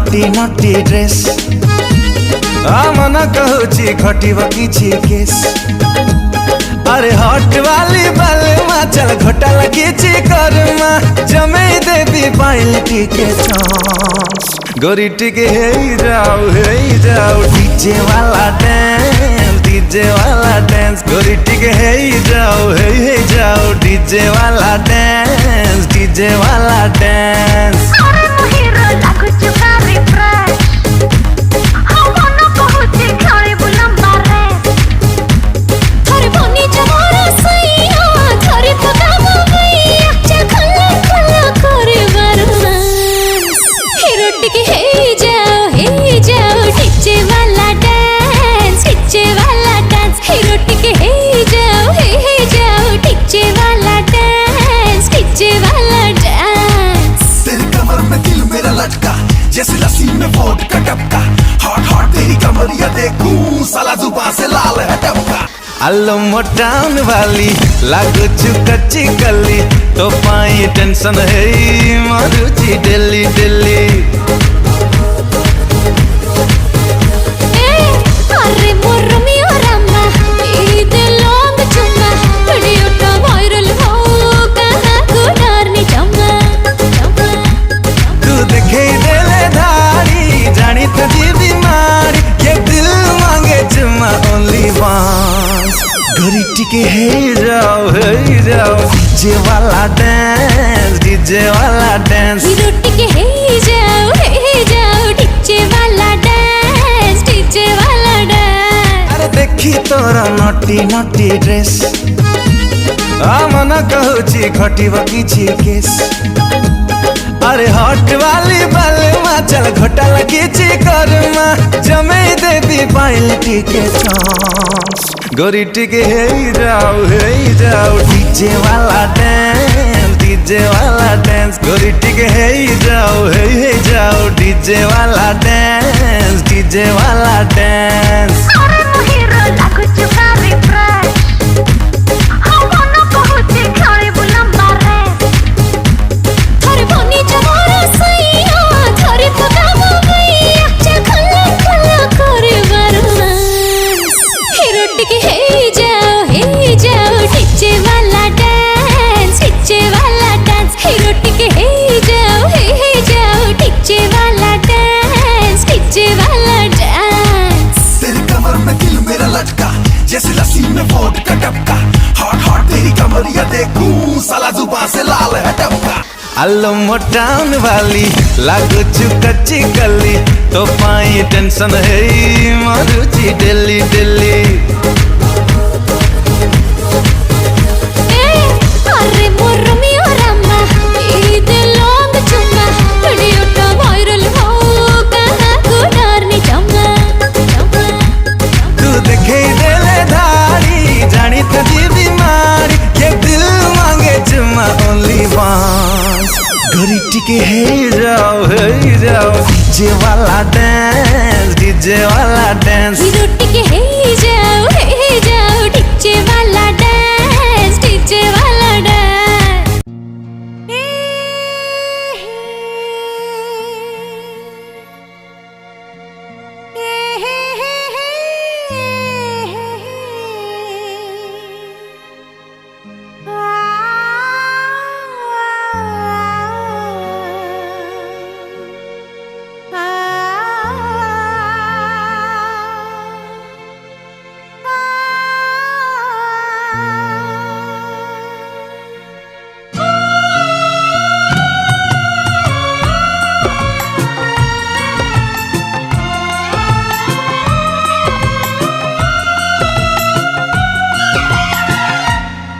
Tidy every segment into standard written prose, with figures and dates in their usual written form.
नटी नटी dress मन कहूची घटिब किछि case अरे हट वाली बालमा चल घोटा लगिछि करमा जमे देवी पाइल टिके चांस गोरी टिके हे जाओ डीजे वाला डांस गोरी टिके हे जाओ डीजे वाला डांस जैसे लस्सी में वोडका टपका हॉट हॉट तेरी कमरिया देखूं साला जुबान से लाल है टपका अल्लो मोटाउन वाली लागो कच्ची कली तो पाई टेंशन है मारूची दिल्ली दिल्ली अरे मोर मिया रामा ईद लॉन्ग चुम्मा वीडियो तो वायरल हो कहां को डरनी चम्मा तू देखे दिले धारी जानी तुझी बीमारी ये दिल मांगे चुम्मा ओनली वंस गोरी टिके हे जाओ डीजे वाला डांस हीरो टिके हे जाओ डीजे वाला डांस अरे देखी तोरा नटी नटी ड्रेस मन कहूची घटिब किछि केस अरे हट वाली बालमा चल घोटा लगिछि करमा जमे देवी पाइल टिके चांस गोरी टिके हे जाओ डीजे वाला डांस गोरी टिके हे जाओ डीजे वाला डांस अरे मोहिरो लागो चुकारी फ्रेश हम न कहूची खाए बुलम मारे थोरे बनी जमारा सैया थोरे पकाम भैया चखला खला करे बरमास हीरो टिके हे जाओ डीजे वाला डांस हीरो टिके हे जाओ डीजे वाला डांस तेरी कमर में दिल मेरा लटका जैसे लस्सी में वोडका टपका हॉट हॉट तेरी कमरिया देखूं साला जुबान से लाल है टपका अल्लो मोटाउन वाली लागो कच्ची कली तो पाई टेंशन है मारूची दिल्ली दिल्ली अरे मोर मिया रामा ईद लॉन्ग चुम्मा वीडियो तो वायरल हो कहां को डरनी चम्मा तू देखे दिले धारी जानी तुझी बीमारी ये दिल मांगे चुम्मा ओनली वंस गोरी टिके हे जाओ डीजे वाला डांस हीरो टिके हे जाओ डीजे वाला डांस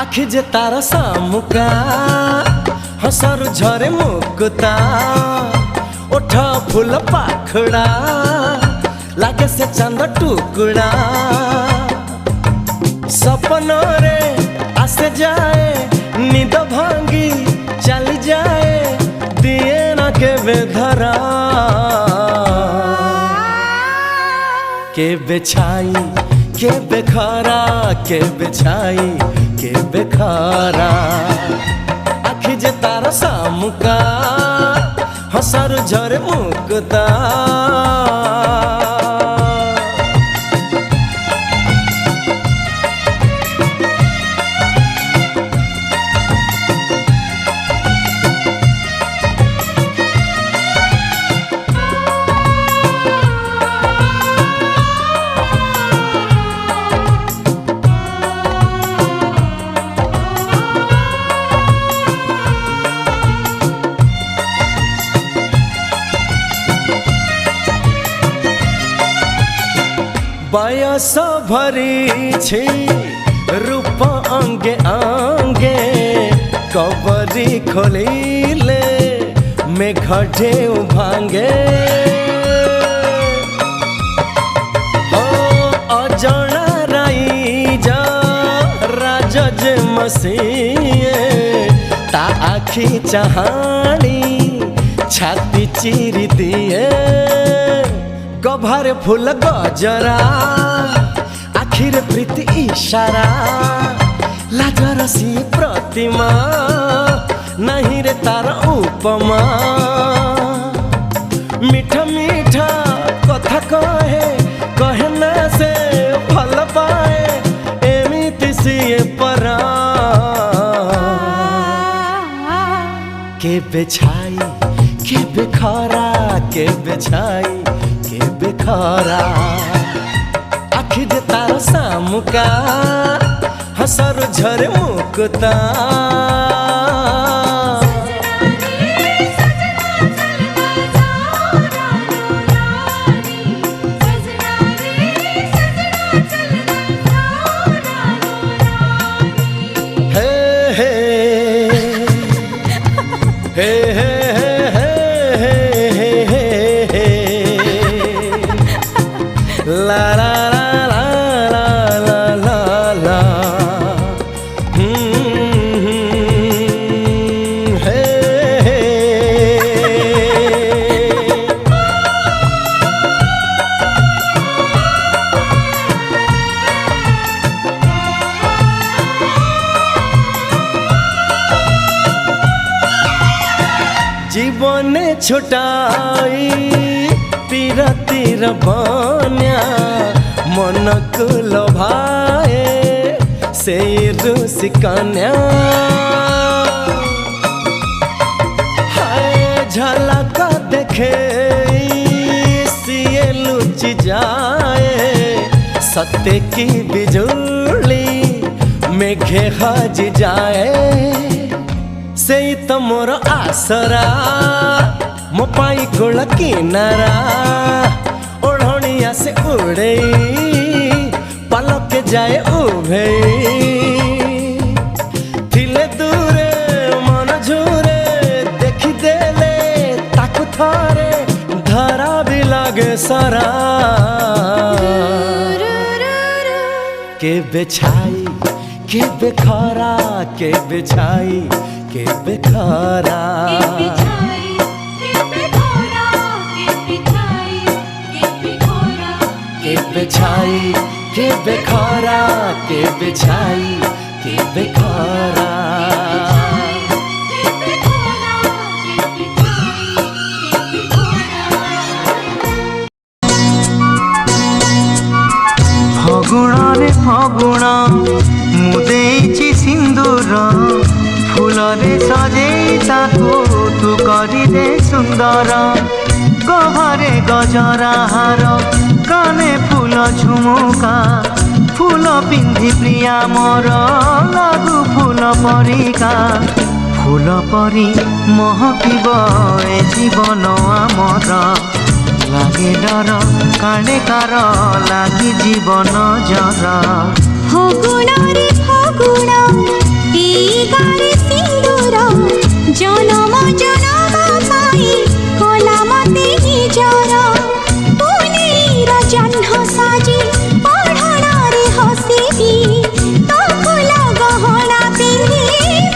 आखि जे तारा सामुका हसर झरे मुकुता ओठ फूल पाखड़ा लागे से चंद टुकड़ा सपन रे आसे जाए निद भांगी चल जाए दिए न के बेधरा के बेछाई के बेखारा के बेछाई के बेखारा आखि जे तारा सामुका हसर झरे मुक्ता बयस भरी छी रूप अंगे अंगे कबरी खोलिले मेघ ढेउ भांगे ओ अजଣା राइजा राजज मसीए ता आखि चाहानी छाती चिरी दिए गभारे फूल गजरा आखिर प्रीति इशारा लाजर सी प्रतिमा नहीं रे तार उपमा मीठा मीठा कथा कहे कहे ना से भल पाए एमिति सीए परा के बेछाई के बेखरा के बेछाई के बेखरा आखि दे तार सामुका हसर झरे मुक्ता हे हे हे हे La la la la la la la hey जीवने छुटाई पीरतीर बन्या मन को लोभाए से रूसी कन्या हाय झलक देखे सिए लुचि जाए सत्य की बिजुली मेघे हज जाए से तो मोर आसरा मो पाई कोल किनारा ओढ़निया से उड़े पलक जाए उभे थिले दूरे मन झूरे देखी देले ताकु थरे धरा भी लगे सरा के बेछाई के बेखरा के बेछाई के बेखरा के बेछाई के बेखरा के बेछाई के बेखरा फगुण रे फगुण मुदेची सिंदूर फूल रे सजेई ताको तू करी दे सुंदर गहरे गजरा हार काने फूल झुमुका फूल पिंधि प्रिया मोर लागू फूल परिका फूल परी महकिब ए जीवन आमर लागे डर काणे कार लागी जीवन जर फगुण रे फगुण ए गारे सिंदूर जनम जनम पाई कला मते निजर पुनीर जह्न साजी पढ़ण रे हसिबी तो फूल गहना पिंधि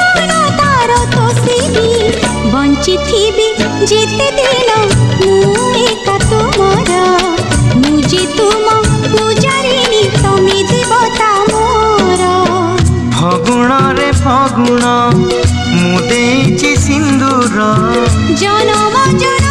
मन तार तोसिबी बंची थिबी जेते दिन मु एका तुमर मुझे तुम पूजारिणी तमे देवता मोर फगुण रे फगुण मुदेची सिंदूर जनम जन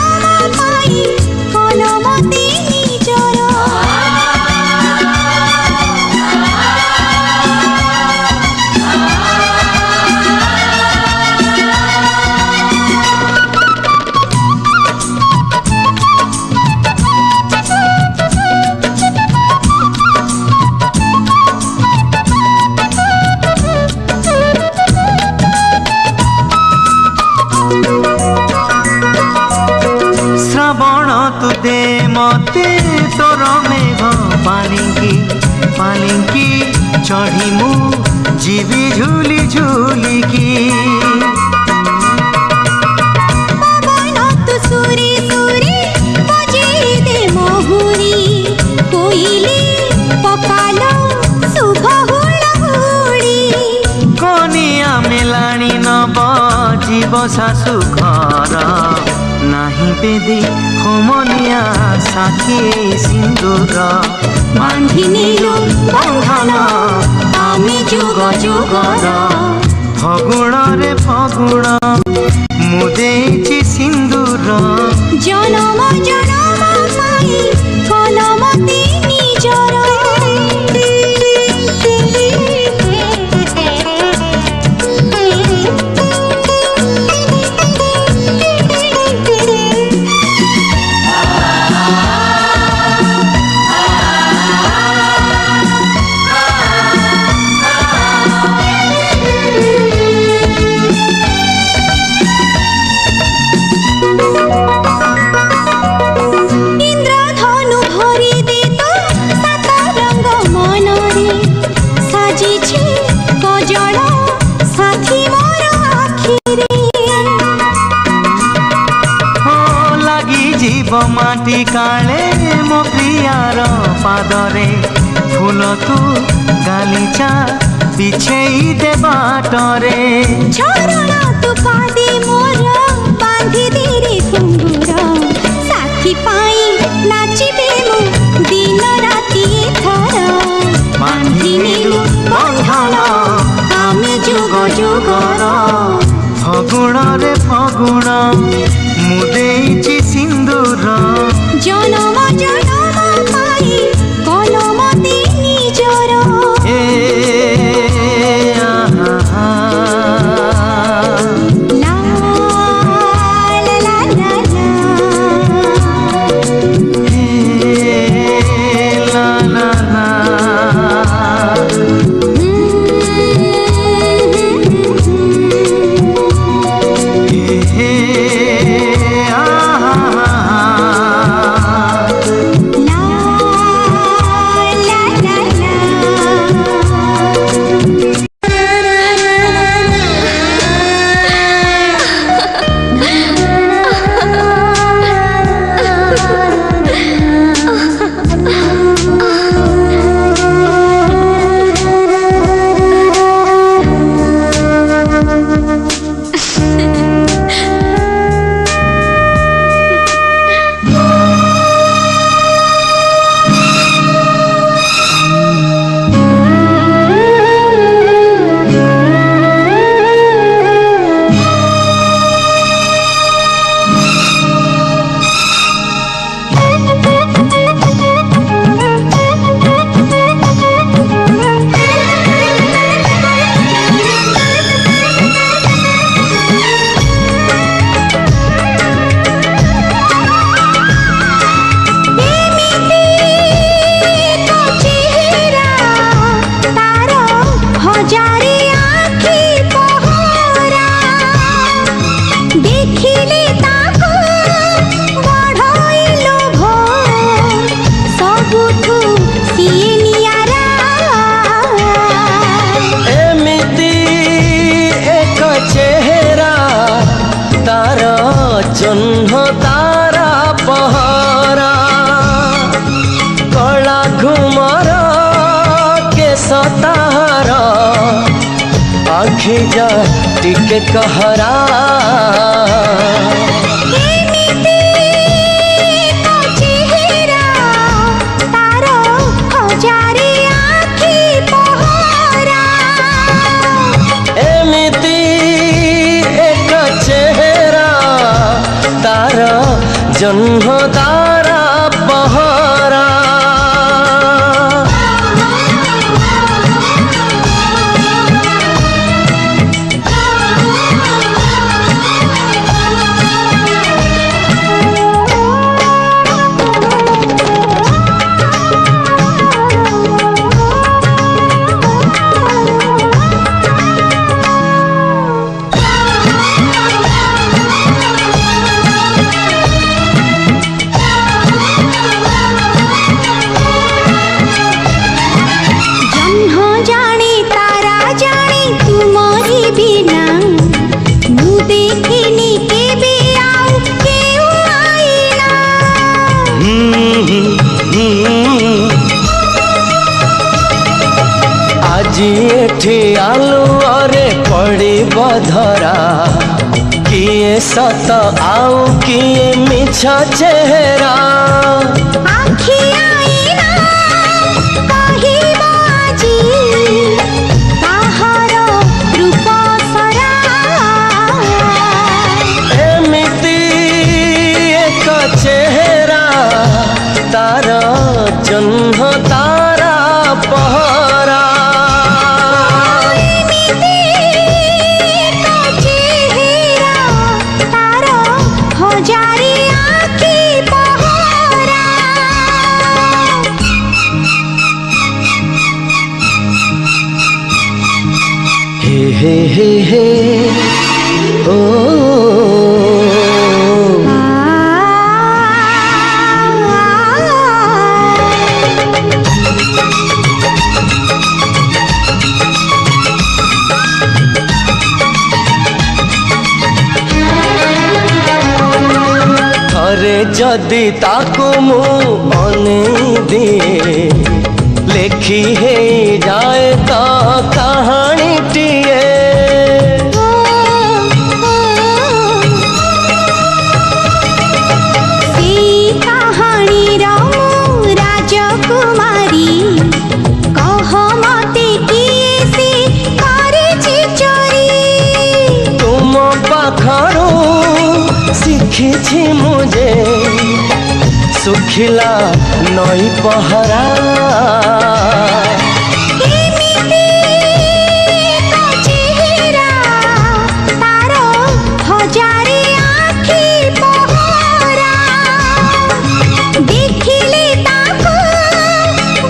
पानी चढ़ी मु जीवी झूली झूली की पवन तु सुरी सुरी बजेई दे महुरी कोइली पकालो शुभ हुड़हुड़ी कनिया मेलाणी नब जीव शाशु घर नाही बेदी होमनिया साथी सिंदूर बांधी नीलु बंधन आमे जुग जुगर फगुण रे फगुण मुदेची सिंदूर जनम जनम पाई कलमती निजर माटी काले मो प्रियार पादरे फूल तू गालीचा बिछेई दे बाटरे झरणा तू पादी मोर बांधी दे घुंगुर साथी पाई नाचिबे मु दिन राति थर बांधी नीलु बंधन आमे जुग जुगर फगुण रे फगुण मुदेची सिंदूर जनम जनम पाई कलमती निजर ला ला ला ला ला ला ला जन्ह तारा पहरा कला घुमर केस तार आखि जा टिके कहरा जन्ह तारा पहरा আজি এଠି আলুଅରେ ପଡ଼ିବ ଧରା କିଏ ସତ ଆଉ କିଏ ମିଛ ଚେହେରା ଆଖି ଆଇନା କହିବ ଆଜି ତାହାର ରୂପ ସରା ଏମିତି ଏକ ଚେହେରା ତାର ଜହ୍ନ ତାରା ପହରା ଏମିତି ଏକ ଚେହେରା ତାର ହଜାରେ ଆଖି ପହରା हे हे हे हे ओ ଥରେ ଯଦି ତାକୁ ମୁଁ ଅନେଇ ଦିଏ ଲେଖି ହେଇଯାଏ ତ କାହାଣୀଟିଏ ସେଇ କାହାଣୀର ମୁଁ ରାଜକୁମାରୀ କହ ମତେ କିଏ ସେ କରିଛି ଚୋରି ତୁମ ପାଖରୁ ଶିଖିଛି ମୁଁ ଯେ ଶୁଖିଲା ନଈ ପହରା ଏମିତି ଏକ ଚେହେରା ତାର ହଜାରେ ଆଖି ପହରା ଦେଖିଲେ ତାକୁ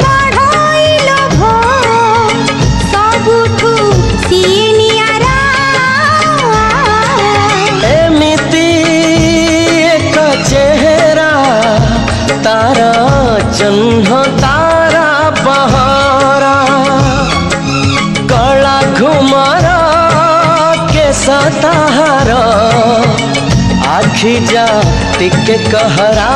ବଢ଼ଇ ଲୋଭ ସବୁଠୁ ସିଏ ନିଆରା ଏମିତି ଏକ ଚେହେରା ତାର ଜହ୍ନ ତାରା ପହରା କଳା ଘୁମର କେଶ ତାହାର ଆଖି ଯା ଟିକେ କହରା